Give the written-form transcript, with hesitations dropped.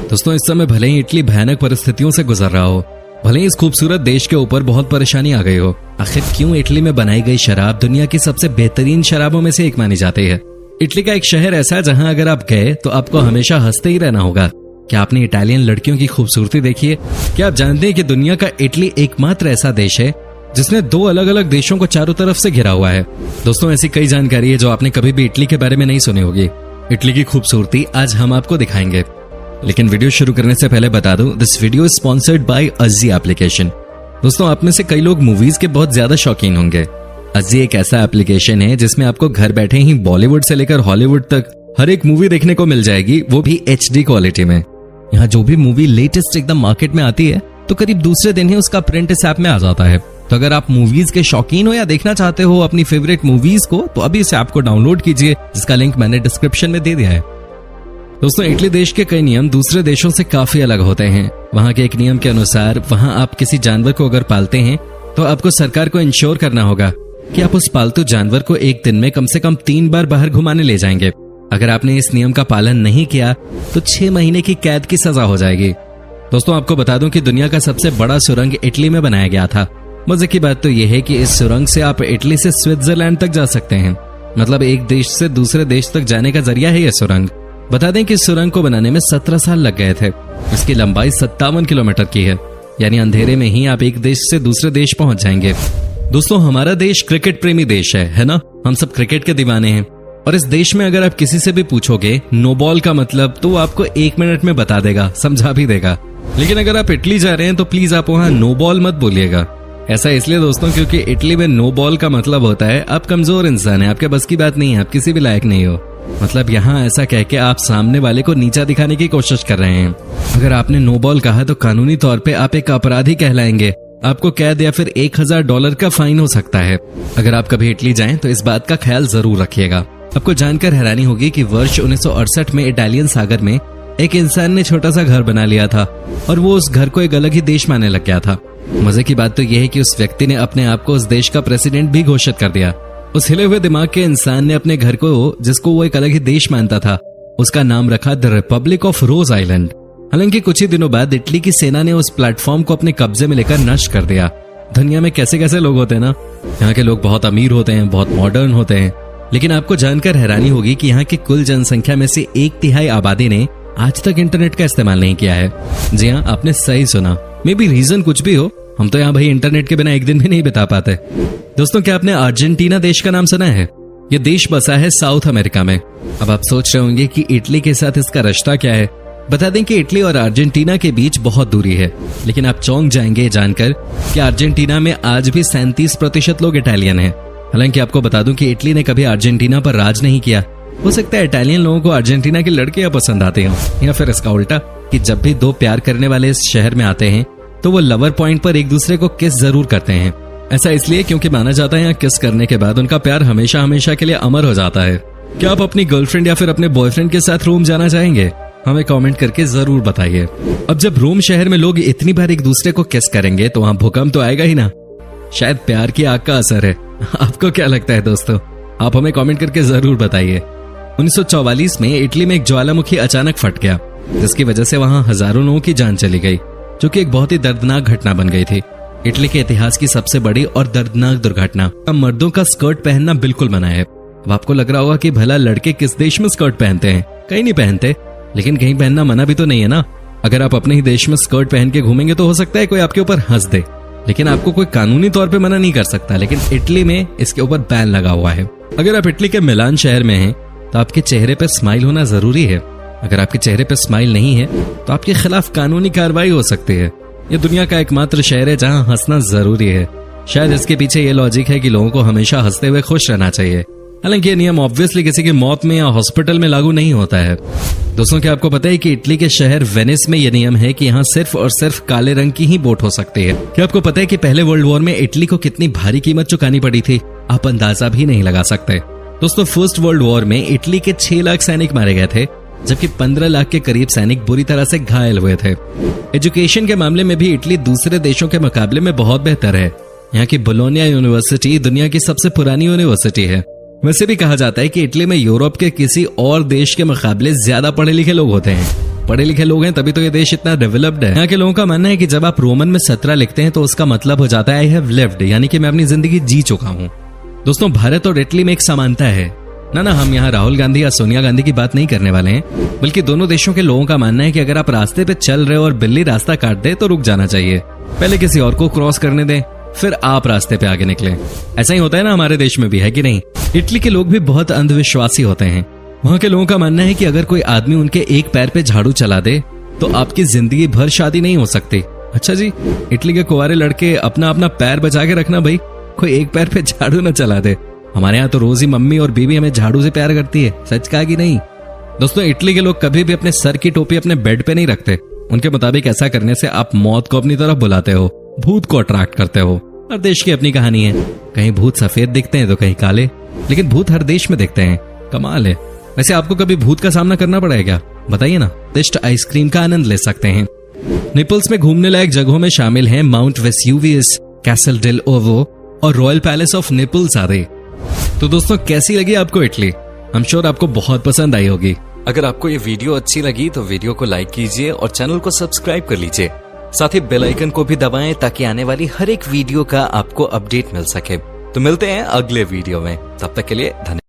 दोस्तों, इस समय भले ही इटली भयानक परिस्थितियों से गुजर रहा हो, भले ही इस खूबसूरत देश के ऊपर बहुत परेशानी आ गई हो, आखिर क्यों इटली में बनाई गई शराब दुनिया की सबसे बेहतरीन शराबों में से एक मानी जाती है। इटली का एक शहर ऐसा है जहां अगर आप गए तो आपको हमेशा हंसते ही रहना होगा। क्या आपने इटालियन लड़कियों की खूबसूरती देखी है? क्या आप जानते हैं कि दुनिया का इटली एकमात्र ऐसा देश है जिसने 2 अलग अलग देशों को चारों तरफ से घिरा हुआ है। दोस्तों, ऐसी कई जानकारी है जो आपने कभी भी इटली के बारे में नहीं सुनी होगी। इटली की खूबसूरती आज हम आपको दिखाएंगे, लेकिन वीडियो शुरू करने से पहले बता दूं, this video is sponsored by अज़ी एप्लीकेशन। दोस्तों, आप में से कई लोग मूवीज के बहुत ज्यादा शौकीन होंगे। अज़ी एक ऐसा एप्लीकेशन है जिसमें आपको घर बैठे ही बॉलीवुड से लेकर हॉलीवुड तक हर एक मूवी देखने को मिल जाएगी, वो भी HD क्वालिटी में। यहाँ जो भी मूवी लेटेस्ट एकदम मार्केट में आती है तो करीब दूसरे दिन ही उसका प्रिंट इस ऐप में आ जाता है। तो अगर आप मूवीज के शौकीन हो या देखना चाहते हो अपनी फेवरेट मूवीज को, तो अभी इस ऐप को डाउनलोड कीजिए, जिसका लिंक मैंने डिस्क्रिप्शन में दे दिया है। दोस्तों, इटली देश के कई नियम दूसरे देशों से काफी अलग होते हैं। वहाँ के एक नियम के अनुसार वहाँ आप किसी जानवर को अगर पालते हैं तो आपको सरकार को इंश्योर करना होगा कि आप उस पालतू जानवर को एक दिन में कम से कम 3 बार बाहर घुमाने ले जाएंगे। अगर आपने इस नियम का पालन नहीं किया तो 6 महीने की कैद की सजा हो जाएगी। दोस्तों, आपको बता दूं कि दुनिया का सबसे बड़ा सुरंग इटली में बनाया गया था। मजे की बात तो यह है कि इस सुरंग से आप इटली से स्विट्जरलैंड तक जा सकते हैं। मतलब एक देश से दूसरे देश तक जाने का जरिया है यह सुरंग। बता दें कि इस सुरंग को बनाने में 17 साल लग गए थे। इसकी लंबाई 57 किलोमीटर की है, यानी अंधेरे में ही आप एक देश से दूसरे देश पहुंच जाएंगे। दोस्तों, हमारा देश क्रिकेट प्रेमी देश है ना? हम सब क्रिकेट के दीवाने हैं। और इस देश में अगर आप किसी से भी पूछोगे नो बॉल का मतलब, तो वो आपको 1 मिनट में बता देगा, समझा भी देगा। लेकिन अगर आप इटली जा रहे हैं तो प्लीज आप वहां नो बॉल मत बोलिएगा। ऐसा इसलिए दोस्तों क्योंकि इटली में नो बॉल का मतलब होता है आप कमजोर इंसान हैं, आपके बस की बात नहीं है, आप किसी भी लायक नहीं हो। मतलब यहाँ ऐसा कह के आप सामने वाले को नीचा दिखाने की कोशिश कर रहे हैं। अगर आपने नो बॉल कहा तो कानूनी तौर पे आप एक अपराधी कहलाएंगे। आपको कैद या फिर $1000 का फाइन हो सकता है। अगर आप कभी इटली जाएं तो इस बात का ख्याल जरूर रखिएगा। आपको जानकर हैरानी होगी कि वर्ष 1968 में इटालियन सागर में एक इंसान ने छोटा सा घर बना लिया था और वो उस घर को एक अलग ही देश मानने लग गया था। मजे की बात तो यह है कि उस व्यक्ति ने अपने आप को उस देश का प्रेसिडेंट भी घोषित कर दिया। उस हिले हुए दिमाग के इंसान ने अपने घर को, जिसको वो एक अलग ही देश मानता था, उसका नाम रखा the Republic of rose island. हालांकि कुछ ही दिनों बाद इटली की सेना ने उस प्लेटफॉर्म को अपने कब्जे में लेकर नष्ट कर दिया। दुनिया में कैसे कैसे लोग होते हैं ना। यहाँ के लोग बहुत अमीर होते हैं, बहुत मॉडर्न होते हैं, लेकिन आपको जानकर हैरानी होगी कि यहाँ की कुल जनसंख्या में से 1/3 आबादी ने आज तक इंटरनेट का इस्तेमाल नहीं किया है। जी हाँ, आपने सही सुना। मे बी रीजन कुछ भी हो, हम तो यहाँ भाई इंटरनेट के बिना एक दिन भी नहीं बिता पाते। दोस्तों, क्या आपने अर्जेंटीना देश का नाम सुना है? ये देश बसा है साउथ अमेरिका में। अब आप सोच रहे होंगे कि इटली के साथ इसका रिश्ता क्या है। बता दें कि इटली और अर्जेंटीना के बीच बहुत दूरी है, लेकिन आप चौंक जाएंगे जानकर कि अर्जेंटीना में आज भी 37% लोग इटालियन हैं। हालांकि आपको बता दूं कि इटली ने कभी अर्जेंटीना पर राज नहीं किया। हो सकता है इटालियन लोगों को अर्जेंटीना की लड़कियां पसंद आती हों, या फिर इसका उल्टा कि जब भी 2 प्यार करने वाले इस शहर में आते हैं तो वो लवर पॉइंट पर एक दूसरे को किस जरूर करते हैं। ऐसा इसलिए क्योंकि माना जाता है यहाँ किस करने के बाद उनका प्यार हमेशा हमेशा के लिए अमर हो जाता है। क्या आप अपनी गर्लफ्रेंड या फिर अपने बॉयफ्रेंड के साथ रोम जाना चाहेंगे? हमें कमेंट करके जरूर बताइए। अब जब रोम शहर में लोग इतनी बार एक दूसरे को किस करेंगे तो वहाँ भूकंप तो आएगा ही ना। शायद प्यार की आग का असर है। आपको क्या लगता है दोस्तों? आप हमें कमेंट करके जरूर बताइए। 1944 में इटली में एक ज्वालामुखी अचानक फट गया, जिसकी वजह से वहां हजारों लोगों की जान चली गई, जो कि एक बहुत ही दर्दनाक घटना बन गई थी। इटली के इतिहास की सबसे बड़ी और दर्दनाक दुर्घटना। मर्दों का स्कर्ट पहनना बिल्कुल मना है। अब आपको लग रहा होगा कि भला लड़के किस देश में स्कर्ट पहनते हैं? कहीं नहीं पहनते, लेकिन कहीं पहनना मना भी तो नहीं है ना। अगर आप अपने ही देश में स्कर्ट पहन के घूमेंगे तो हो सकता है कोई आपके ऊपर हंस दे, लेकिन आपको कोई कानूनी तौर पे मना नहीं कर सकता। लेकिन इटली में इसके ऊपर बैन लगा हुआ है। अगर आप इटली के मिलान शहर में हैं तो आपके चेहरे पे स्माइल होना जरूरी है। अगर आपके चेहरे पे स्माइल नहीं है तो आपके खिलाफ कानूनी कार्रवाई हो सकती है। यह दुनिया का एकमात्र शहर है जहां हंसना जरूरी है। शायद इसके पीछे ये लॉजिक है कि लोगों को हमेशा हंसते हुए खुश रहना चाहिए। हालांकि ये नियम ऑब्वियसली किसी की मौत में या हॉस्पिटल में लागू नहीं होता है। दोस्तों, क्या आपको पता है कि इटली के शहर वेनिस में यह नियम है कि यहाँ सिर्फ और सिर्फ काले रंग की ही बोट हो सकती है। क्या आपको पता है कि पहले वर्ल्ड वॉर में इटली को कितनी भारी कीमत चुकानी पड़ी थी? आप अंदाजा भी नहीं लगा सकते। दोस्तों, फर्स्ट वर्ल्ड वॉर में इटली के 6 लाख सैनिक मारे गए थे, जबकि 15 लाख के करीब सैनिक बुरी तरह से घायल हुए थे। एजुकेशन के मामले में भी इटली दूसरे देशों के मुकाबले में बहुत बेहतर है। यहाँ की बोलोनिया यूनिवर्सिटी दुनिया की सबसे पुरानी यूनिवर्सिटी है। वैसे भी कहा जाता है कि इटली में यूरोप के किसी और देश के मुकाबले ज्यादा पढ़े लिखे लोग होते हैं। पढ़े लिखे लोग हैं तभी तो ये देश इतना डेवलप्ड है। यहाँ के लोगों का मानना है कि जब आप रोमन में 17 लिखते हैं तो उसका मतलब हो जाता है आई हैव लिव्ड, यानी कि मैं अपनी जिंदगी जी चुका हूँ। दोस्तों, भारत और इटली में एक समानता है ना, हम यहाँ राहुल गांधी या सोनिया गांधी की बात नहीं करने वाले हैं, बल्कि दोनों देशों के लोगों का मानना है कि अगर आप रास्ते पे चल रहे हो और बिल्ली रास्ता काट दे तो रुक जाना चाहिए, पहले किसी और को क्रॉस करने दें, फिर आप रास्ते पे आगे निकले। ऐसा ही होता है ना हमारे देश में भी, है कि नहीं? इटली के लोग भी बहुत अंधविश्वासी होते हैं। वहाँ के लोगों का मानना है कि अगर कोई आदमी उनके एक पैर पे झाड़ू चला दे तो आपकी जिंदगी भर शादी नहीं हो सकती। अच्छा जी, इटली के कुंवारे लड़के अपना अपना पैर बचा के रखना भाई, कोई एक पैर पे झाड़ू न चला दे। हमारे यहाँ तो रोज ही मम्मी और बीवी हमें झाड़ू से प्यार करती है, सच कहा कि नहीं? दोस्तों, इटली के लोग कभी भी अपने सर की टोपी अपने बेड पे नहीं रखते। उनके मुताबिक ऐसा करने से आप मौत को अपनी तरफ बुलाते हो, भूत को अट्रैक्ट करते हो। हर देश की अपनी कहानी है, कहीं भूत सफेद दिखते हैं तो कहीं काले, लेकिन भूत हर देश में दिखते हैं। कमाल है। वैसे आपको कभी भूत का सामना करना पड़ेगा क्या? बताइए ना। टेस्ट आइसक्रीम का आनंद ले सकते हैं। नेपल्स में घूमने लायक जगहों में शामिल हैं Mount Vesuvius, Castel dell Ovo और रॉयल पैलेस ऑफ नेपल्स आदि। तो दोस्तों, कैसी लगी आपको इटली? आई एम श्योर आपको बहुत पसंद आई होगी। अगर आपको ये वीडियो अच्छी लगी तो वीडियो को लाइक कीजिए और चैनल को सब्सक्राइब कर लीजिए। साथ ही बेल आइकन को भी दबाएं ताकि आने वाली हर एक वीडियो का आपको अपडेट मिल सके। तो मिलते हैं अगले वीडियो में, तब तक के लिए धन्यवाद।